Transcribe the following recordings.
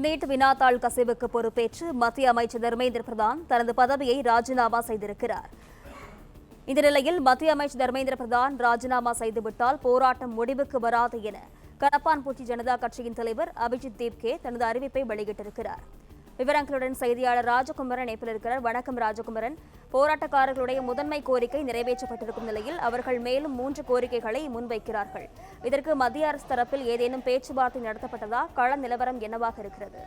NEET வினாத்தாள் கசிவுக்கு பொறுப்பேற்று மத்திய அமைச்சர் தர்மேந்திர பிரதான் தனது பதவியை ராஜினாமா செய்திருக்கிறார். இந்த நிலையில் மத்திய அமைச்சர் தர்மேந்திர பிரதான் ராஜினாமா செய்துவிட்டால் போராட்டம் முடிவுக்கு வராது என கரப்பான்பூச்சி ஜனதா கட்சியின் தலைவர் அபிஜித் தேப்கே தனது அறிவிப்பை வெளியிட்டிருக்கிறார். விவரங்களுடன் செய்தியாளர் ராஜகுமரன் இணைப்பில் இருக்கிறார். வணக்கம் ராஜகுமரன். போராட்டக்காரர்களுடைய முதன்மை கோரிக்கை நிறைவேற்றப்பட்டிருக்கும் நிலையில் அவர்கள் மேலும் 3 கோரிக்கைகளை முன்வைக்கிறார்கள். இதற்கு மத்திய அரசு தரப்பில் ஏதேனும் பேச்சுவார்த்தை நடத்தப்பட்டதா? கள நிலவரம் என்னவாக இருக்கிறது?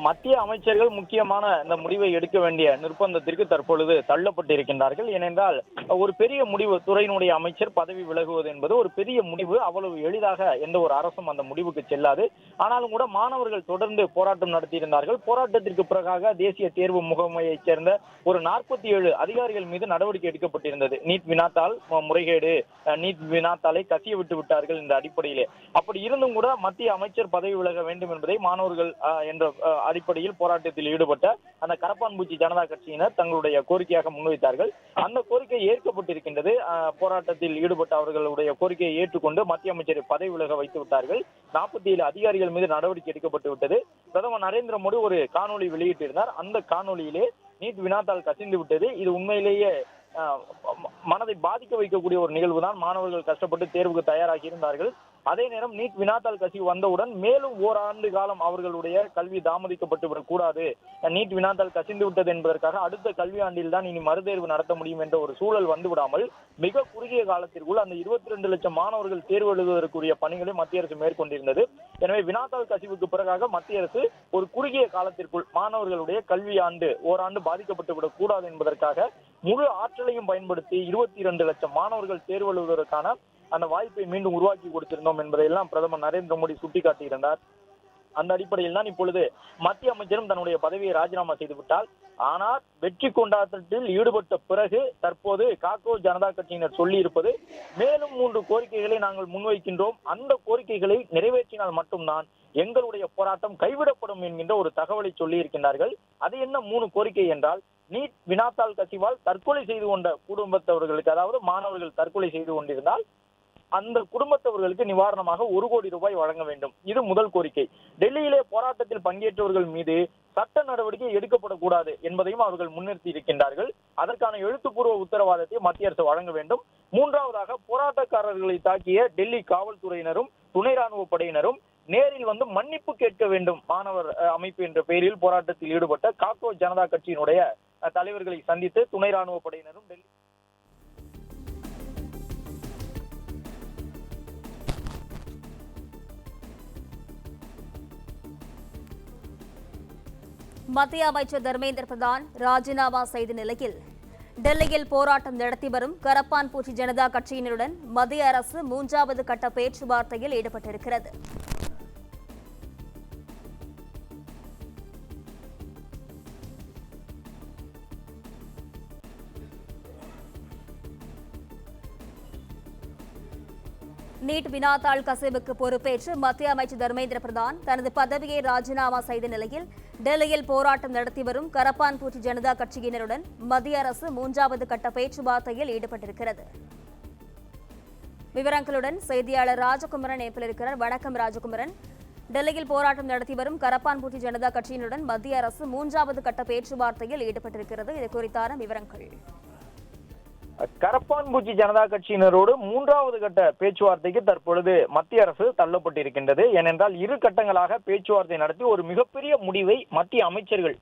மத்திய அமைச்சர்கள் முக்கியமான இந்த முடிவை எடுக்க வேண்டிய நிர்பந்தத்திற்கு தற்பொழுது தள்ளப்பட்டிருக்கின்றார்கள். ஏனென்றால் ஒரு பெரிய முடிவு, துறையினுடைய அமைச்சர் பதவி விலகுவது என்பது ஒரு பெரிய முடிவு. அவ்வளவு எளிதாக எந்த ஒரு அரசும் அந்த முடிவுக்கு செல்லாது. ஆனாலும் கூட மாணவர்கள் தொடர்ந்து போராட்டம் நடத்தியிருந்தார்கள். போராட்டத்திற்கு பிறகாக தேசிய தேர்வு முகமையைச் சேர்ந்த ஒரு 47 அதிகாரிகள் மீது நடவடிக்கை எடுக்கப்பட்டிருந்தது. நீட் வினாத்தாள் முறைகேடு, நீட் வினாத்தாளை கசிய விட்டு விட்டார்கள் என்ற அடிப்படையிலே. அப்படி இருந்தும் கூட மத்திய அமைச்சர் பதவி விலக வேண்டும் என்பதை மாணவர்கள் என்ற அடிப்படையில் போராட்டத்தில் ஈடுபட்ட அந்த கரப்பான்பூச்சி ஜனதா கட்சியினர் தங்களுடைய கோரிக்கையாக முன்வைத்தார்கள். அந்த கோரிக்கை ஏற்கப்பட்டிருக்கின்றது. போராட்டத்தில் ஈடுபட்ட அவர்களுடைய கோரிக்கையை ஏற்றுக்கொண்டு மத்திய அமைச்சரை பதவி விலக வைத்து விட்டார்கள். 47 அதிகாரிகள் மீது நடவடிக்கை எடுக்கப்பட்டு விட்டது. பிரதமர் நரேந்திர மோடி ஒரு காணொலி வெளியிட்டிருந்தார். அந்த காணொலியிலே நீட் வினாத்தாள் கசிந்து விட்டது, இது உண்மையிலேயே மனதை பாதிக்க வைக்கக்கூடிய ஒரு நிகழ்வு தான். மாணவர்கள் கஷ்டப்பட்டு தேர்வுக்கு தயாராகி இருந்தார்கள். அதே நேரம் நீட் வினாத்தாள் கசிவு வந்தவுடன் மேலும் ஓராண்டு காலம் அவர்களுடைய கல்வி தாமதிக்கப்பட்டு விடக்கூடாது, நீட் வினாத்தாள் கசிந்து விட்டது என்பதற்காக அடுத்த கல்வி ஆண்டில் தான் இனி மறுதேர்வு நடத்த முடியும் என்ற ஒரு சூழல் வந்து விடாமல் மிக குறுகிய காலத்திற்குள் அந்த 22 லட்சம் மாணவர்கள் தேர்வு எழுதுவதற்குரிய பணிகளை மத்திய அரசு மேற்கொண்டிருந்தது. எனவே வினாத்தாள் கசிவுக்கு பிறகாக மத்திய அரசு ஒரு குறுகிய காலத்திற்குள் மாணவர்களுடைய கல்வி ஆண்டு ஓராண்டு பாதிக்கப்பட்டு விடக்கூடாது என்பதற்காக முழு ஆற்றலையும் பயன்படுத்தி 22 லட்சம் மாணவர்கள் தேர்வு எழுதுவதற்கான அந்த வாய்ப்பை மீண்டும் உருவாக்கி கொடுத்திருந்தோம் என்பதையெல்லாம் பிரதமர் நரேந்திர மோடி சுட்டிக்காட்டியிருந்தார். அந்த அடிப்படையில் தான் இப்பொழுது மத்திய அமைச்சரும் தன்னுடைய பதவியை ராஜினாமா செய்துவிட்டால். ஆனால் வெற்றி கொண்டாட்டத்தில் ஈடுபட்ட பிறகு தற்போது காக்ரோச் ஜனதா கட்சியினர் சொல்லி இருப்பது மேலும் 3 கோரிக்கைகளை நாங்கள் முன்வைக்கின்றோம், அந்த கோரிக்கைகளை நிறைவேற்றினால் மட்டும்தான் எங்களுடைய போராட்டம் கைவிடப்படும் என்கின்ற ஒரு தகவலை சொல்லி இருக்கின்றார்கள். அது என்ன 3 கோரிக்கை என்றால், நீட் வினாத்தாள் கசிவால் தற்கொலை செய்து கொண்ட குடும்பத்தவர்களுக்கு, அதாவது மாணவர்கள் தற்கொலை செய்து கொண்டிருந்தால் அந்த குடும்பத்தவர்களுக்கு நிவாரணமாக 1 கோடி ரூபாய் வழங்க வேண்டும். இது முதல் கோரிக்கை. டெல்லியிலே போராட்டத்தில் பங்கேற்றவர்கள் மீது சட்ட நடவடிக்கை எடுக்கப்படக்கூடாது என்பதையும் அவர்கள் முன்னிறுத்தி இருக்கின்றார்கள். அதற்கான எழுத்துப்பூர்வ உத்தரவாதத்தை மத்திய அரசு வழங்க வேண்டும். 3ஆவதாக போராட்டக்காரர்களை தாக்கிய டெல்லி காவல்துறையினரும் துணை ராணுவ படையினரும் நேரில் வந்து மன்னிப்பு கேட்க வேண்டும். மாணவர் அமைப்பு என்ற பெயரில் போராட்டத்தில் ஈடுபட்ட காக்ரோச் ஜனதா கட்சியினுடைய தலைவர்களை சந்தித்து துணை ராணுவ படையினரும் டெல்லி மத்திய அமைச்சர் தர்மேந்திர பிரதான் ராஜினாமா செய்த நிலையில் டெல்லியில் போராட்டம் நடத்தி வரும் கரப்பான்பூச்சி ஜனதா கட்சியினருடன் மத்திய அரசு 3வது கட்ட பேச்சுவார்த்தையில் ஈடுபட்டிருக்கிறது. நீட் வினாத்தாள் கசிவுக்கு பொறுப்பேற்று மத்திய அமைச்சர் தர்மேந்திர பிரதான் தனது பதவியை ராஜினாமா செய்த நிலையில் டெல்லியில் போராட்டம் நடத்தி வரும் கரப்பான்பூச்சி ஜனதா கட்சியினருடன் மத்திய அரசு 3வது கட்ட பேச்சுவார்த்தையில் ஈடுபட்டிருக்கிறது. விவரங்களுடன் செய்தியாளர் ராஜகுமரன் இணைப்பில் இருக்கிறார். வணக்கம் ராஜகுமரன். டெல்லியில் போராட்டம் நடத்தி வரும் கரப்பான்பூச்சி ஜனதா கட்சியினருடன் மத்திய அரசு 3வது கட்ட பேச்சுவார்த்தையில் ஈடுபட்டிருக்கிறது. இது குறித்தான விவரங்கள். கரப்பான்பூச்சி ஜனதா கட்சியினரோடு 3வது கட்ட பேச்சுவார்த்தைக்கு தற்பொழுது மத்திய அரசு தள்ளப்பட்டிருக்கின்றது. ஏனென்றால் 2 கட்டங்களாக பேச்சுவார்த்தை நடத்தி ஒரு மிகப்பெரிய முடிவை மத்திய அமைச்சர்கள்,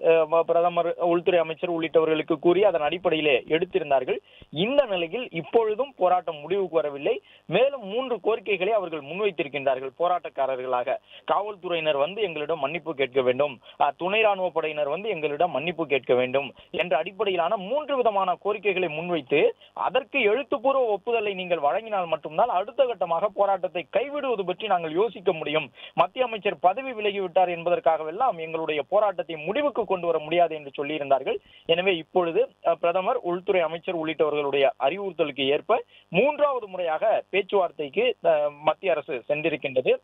பிரதமர், உள்துறை அமைச்சர் உள்ளிட்டவர்களுக்கு கூறி அதன் அடிப்படையிலே எடுத்திருந்தார்கள். இந்த நிலையில் இப்பொழுதும் போராட்டம் முடிவுக்கு வரவில்லை. மேலும் 3 கோரிக்கைகளை அவர்கள் முன்வைத்திருக்கின்றார்கள். போராட்டக்காரர்களாக காவல்துறையினர் வந்து எங்களிடம் மன்னிப்பு கேட்க வேண்டும், துணை ராணுவ படையினர் வந்து எங்களிடம் மன்னிப்பு கேட்க வேண்டும் என்ற அடிப்படையிலான 3 விதமான கோரிக்கைகளை முன்வைத்து அதற்கு எழுத்துப்பூர்வ ஒப்புதலை நீங்கள் வழங்கினால் மட்டும்தான் அடுத்த கட்டமாக போராட்டத்தை கைவிடுவது பற்றி நாங்கள் யோசிக்க முடியும். மத்திய அமைச்சர் பதவி விலகிவிட்டார் என்பதற்காகவெல்லாம் எங்களுடைய போராட்டத்தை முடிவுக்கு கொண்டு வர முடியாது என்று சொல்லியிருந்தார்கள். எனவே இப்பொழுது பிரதமர், உள்துறை அமைச்சர் உள்ளிட்டவர்களுடைய அறிவுறுத்தலுக்கு ஏற்ப 3வது முறையாக பேச்சுவார்த்தைக்கு மத்திய அரசு சென்றிருக்கின்றது.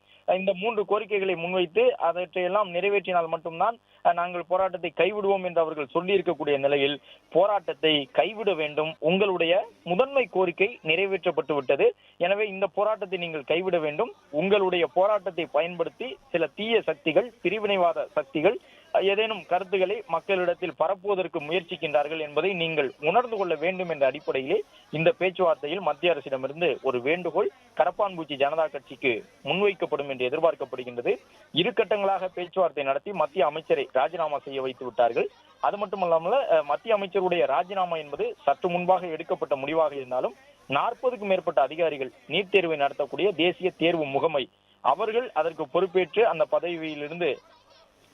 இந்த 3 கோரிக்கைகளை முன்வைத்து அவற்றையெல்லாம் நிறைவேற்றினால் மட்டும்தான் நாங்கள் போராட்டத்தை கைவிடுவோம் என்று அவர்கள் சொல்லி இருக்கக்கூடிய நிலையில் போராட்டத்தை கைவிட வேண்டும், உங்களுடைய உங்களுடைய முதன்மை கோரிக்கை நிறைவேற்றப்பட்டு விட்டது. எனவே இந்த போராட்டத்தை நீங்கள் கைவிட வேண்டும். உங்களுடைய போராட்டத்தை பயன்படுத்தி சில தீய சக்திகள், பிரிவினைவாத சக்திகள் ஏதேனும் கருத்துக்களை மக்களிடத்தில் பரப்புவதற்கு முயற்சிக்கின்றார்கள் என்பதை நீங்கள் உணர்ந்து கொள்ள வேண்டும் என்ற அடிப்படையிலே இந்த பேச்சுவார்த்தையில் மத்திய அரசிடமிருந்து ஒரு வேண்டுகோள் கரப்பான்பூச்சி ஜனதா கட்சிக்கு முன்வைக்கப்படும் என்று எதிர்பார்க்கப்படுகின்றது. இரு கட்டங்களாக பேச்சுவார்த்தை நடத்தி மத்திய அமைச்சரை ராஜினாமா செய்ய வைத்து விட்டார்கள். அது மட்டுமல்லாமல் மத்திய அமைச்சருடைய ராஜினாமா என்பது சற்று முன்பாக எடுக்கப்பட்ட முடிவாக இருந்தாலும் 40க்கும் மேற்பட்ட அதிகாரிகள் நீட் தேர்வை நடத்தக்கூடிய தேசிய தேர்வு முகமை அவர்கள் அதற்கு பொறுப்பேற்று அந்த பதவியிலிருந்து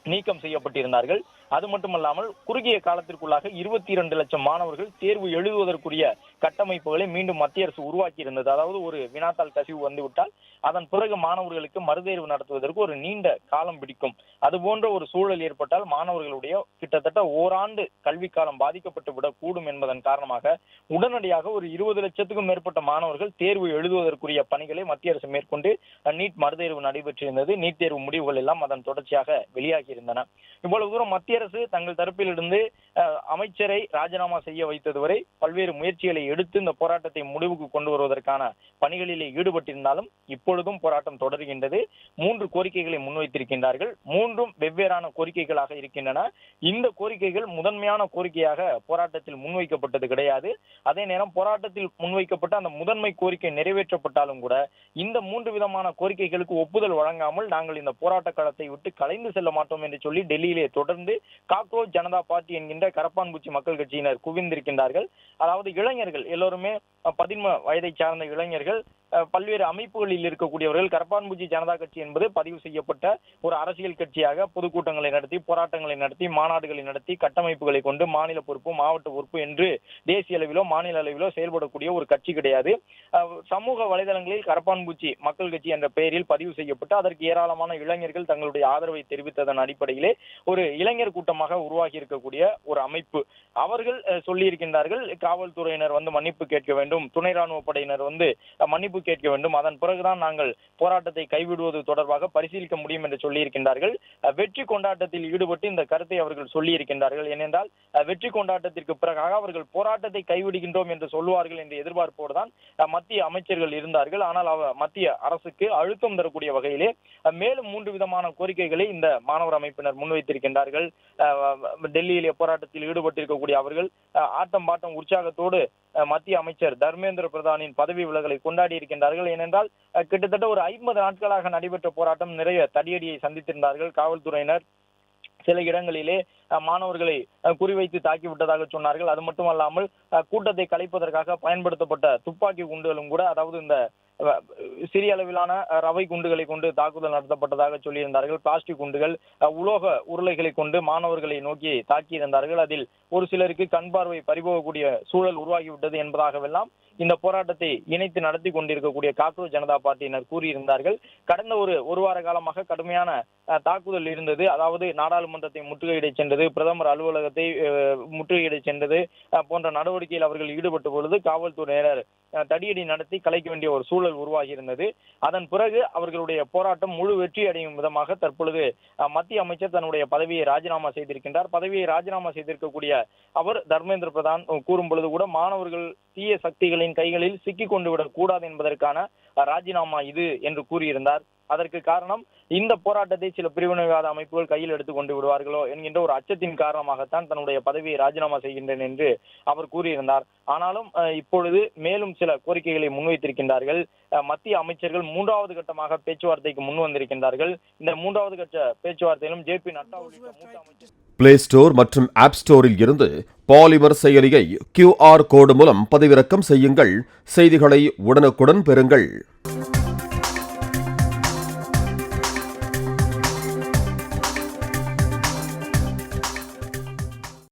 நீக்கம் செய்யப்பட்டிருந்தார்கள். அது மட்டுமல்லாமல் குறுகிய காலத்திற்குள்ளாக 22 லட்சம் மாணவர்கள் தேர்வு எழுதுவதற்குரிய கட்டமைப்புகளை மீண்டும் மத்திய அரசு உருவாக்கி இருந்தது. அதாவது ஒரு வினாத்தாள் கசிவு வந்துவிட்டால் அதன் பிறகு மாணவர்களுக்கு மறுதேர்வு நடத்துவதற்கு ஒரு நீண்ட காலம் பிடிக்கும். அது போன்ற ஒரு சூழல் ஏற்பட்டால் மாணவர்களுடைய கிட்டத்தட்ட ஓராண்டு கல்வி காலம் பாதிக்கப்பட்டு விடக்கூடும் என்பதன் காரணமாக உடனடியாக ஒரு 20 லட்சத்துக்கும் மேற்பட்ட மாணவர்கள் தேர்வு எழுதுவதற்குரிய பணிகளை மத்திய அரசு மேற்கொண்டு நீட் மறுதேர்வு நடைபெற்றிருந்தது. நீட் தேர்வு முடிவுகள் எல்லாம் அதன் தொடர்ச்சியாக வெளியாகி இருந்தன. இவ்வளவு தூரம் மத்திய அரசு தங்கள் தரப்பிலிருந்து அமைச்சரை ராஜினாமா செய்ய வைத்தது வரை பல்வேறு முயற்சிகளை எடுத்து இந்த போராட்டத்தை முடிவுக்கு கொண்டு வருவதற்கான பணிகளிலே ஈடுபட்டிருந்தாலும் இப்பொழுதும் போராட்டம் தொடர்கின்றது. 3 கோரிக்கைகளை முன்வைத்திருக்கின்றார்கள். 3ம் வெவ்வேறான கோரிக்கைகளாக இருக்கின்றன. இந்த கோரிக்கைகள் முதன்மையான கோரிக்கையாக போராட்டத்தில் முன்வைக்கப்பட்டது கிடையாது. அதே நேரம் போராட்டத்தில் முன்வைக்கப்பட்ட அந்த முதன்மை கோரிக்கை நிறைவேற்றப்பட்டாலும் கூட இந்த 3 விதமான கோரிக்கைகளுக்கு ஒப்புதல் வழங்காமல் நாங்கள் இந்த போராட்ட களத்தை விட்டு கலைந்து செல்ல மாட்டோம் என்று சொல்லி டெல்லியிலே தொடர்ந்து காக்ரோச் ஜனதா பார்ட்டி என்கின்ற கரப்பான்பூச்சி மக்கள் கட்சியினர் குவிந்திருக்கின்றார்கள். அதாவது இளைஞர்கள் எல்லோருமே 13 வயதை சார்ந்த இளைஞர்கள், பல்வேறு அமைப்புகளில் இருக்கக்கூடியவர்கள். கரப்பான்பூச்சி ஜனதா கட்சி என்பது பதிவு செய்யப்பட்ட ஒரு அரசியல் கட்சியாக பொதுக்கூட்டங்களை நடத்தி, போராட்டங்களை நடத்தி, மாநாடுகளை நடத்தி, கட்டமைப்புகளை கொண்டு மாநில பொறுப்பு, மாவட்ட பொறுப்பு என்று தேசிய அளவிலோ மாநில அளவிலோ செயல்படக்கூடிய ஒரு கட்சி கிடையாது. சமூக வலைதளங்களில் கரப்பான்பூச்சி மக்கள் கட்சி என்ற பெயரில் பதிவு செய்யப்பட்டு அதற்கு ஏராளமான இளைஞர்கள் தங்களுடைய ஆதரவை தெரிவித்ததன் அடிப்படையிலே ஒரு இளைஞர் கூட்டமாக உருவாகி இருக்கக்கூடிய ஒரு அமைப்பு. அவர்கள் சொல்லி இருக்கின்றார்கள், காவல்துறையினர் வந்து மன்னிப்பு கேட்க வேண்டும், துணை ராணுவ படையினர் வந்து மன்னிப்பு கேட்க வேண்டும், அதன் பிறகுதான் நாங்கள் போராட்டத்தை கைவிடுவது தொடர்பாக பரிசீலிக்க முடியும் என்று சொல்லி இருக்கின்றார்கள். வெற்றி கொண்டாட்டத்தில் ஈடுபட்டு இந்த கருத்தை அவர்கள் சொல்லி இருக்கின்றார்கள். ஏனென்றால் வெற்றி கொண்டாட்டத்திற்கு பிறகாக அவர்கள் போராட்டத்தை கைவிடுகின்றோம் என்று சொல்லுவார்கள் என்ற எதிர்பார்ப்போடு தான் மத்திய அமைச்சர்கள் இருந்தார்கள். ஆனால் மத்திய அரசுக்கு அழுத்தம் தரக்கூடிய வகையிலே மேலும் 3 விதமான கோரிக்கைகளை இந்த மாணவர் அமைப்பினர் முன்வைத்திருக்கின்றார்கள். டெல்லியிலே போராட்டத்தில் ஈடுபட்டிருக்கக்கூடிய அவர்கள் ஆட்டம் பாட்டம் உற்சாகத்தோடு மத்திய அமைச்சர் தர்மேந்திர பிரதானின் பதவி விலகலை கொண்டாடி இருக்கின்றார்கள். ஏனென்றால் கிட்டத்தட்ட ஒரு 50 நாட்களாக நடைபெற்ற போராட்டம் நிறைய தடியடியை சந்தித்திருந்தார்கள். காவல்துறையினர் சில இடங்களிலே மாணவர்களை குறிவைத்து தாக்கிவிட்டதாக சொன்னார்கள். அது மட்டுமல்லாமல் கூட்டத்தை கலைப்பதற்காக பயன்படுத்தப்பட்ட துப்பாக்கி குண்டுகளும் கூட, அதாவது இந்த சிறிய அளவிலான ரவை குண்டுகளை கொண்டு தாக்குதல் நடத்தப்பட்டதாக சொல்லியிருந்தார்கள். பிளாஸ்டிக் குண்டுகள், உலோக உருளைகளை கொண்டு மாணவர்களை நோக்கி தாக்கியிருந்தார்கள். அதில் ஒரு சிலருக்கு கண் பார்வை பறிபோகக்கூடிய சூழல் உருவாகிவிட்டது என்பதாகவெல்லாம் இந்த போராட்டத்தை இணைத்து நடத்தி கொண்டிருக்கக்கூடிய காக்ரோச் ஜனதா பார்ட்டியினர் கூறியிருந்தார்கள். கடந்த ஒரு வார காலமாக கடுமையான தாக்குதல் இருந்தது. அதாவது நாடாளுமன்றத்தை முற்றுகையிட சென்றது, பிரதமர் அலுவலகத்தை முற்றுகையிட சென்றது போன்ற நடவடிக்கையில் அவர்கள் ஈடுபட்ட பொழுது காவல்துறையினர் தடியடி நடத்தி கலைக்க வேண்டிய ஒரு சூழல் உருவாகி இருந்தது. அதன் பிறகு அவர்களுடைய போராட்டம் முழு வெற்றி அடையும் விதமாக தற்பொழுது மத்திய அமைச்சர் தன்னுடைய பதவியை ராஜினாமா செய்திருக்கின்றார். பதவியை ராஜினாமா செய்திருக்கக்கூடிய அவர் தர்மேந்திர பிரதான் கூறும் பொழுது கூட மாணவர்கள் தீய சக்திகளின் கைகளில் சிக்கிக் கொண்டு விடக் கூடாது என்பதற்கான ராஜினாமா இது என்று கூறியிருந்தார். அதற்கு காரணம் இந்த போராட்டத்தை சில பிரிவினைவாத அமைப்புகள் கையில் எடுத்துக் கொண்டு விடுவார்களோ என்கின்ற ஒரு அச்சத்தின் காரணமாகத்தான் தன்னுடைய பதவியை ராஜினாமா செய்கின்றேன் என்று அவர் கூறியிருந்தார். ஆனாலும் இப்பொழுது மேலும் சில கோரிக்கைகளை முன்வைத்திருக்கின்றார்கள். மத்திய அமைச்சர்கள் 3வது கட்டமாக பேச்சுவார்த்தைக்கு முன் வந்திருக்கின்றார்கள். இந்த 3வது கட்ட பேச்சுவார்த்தையிலும் ஜே.பி. நட்டா உள்ளிட்ட மூத்த அமைச்சர் பிளே ஸ்டோர் மற்றும் ஆப் ஸ்டோரில் இருந்து பாலிமர் செயலியை QR கோடு மூலம் பதிவிறக்கம் செய்யுங்கள். செய்திகளை உடனுக்குடன் பெறுங்கள்.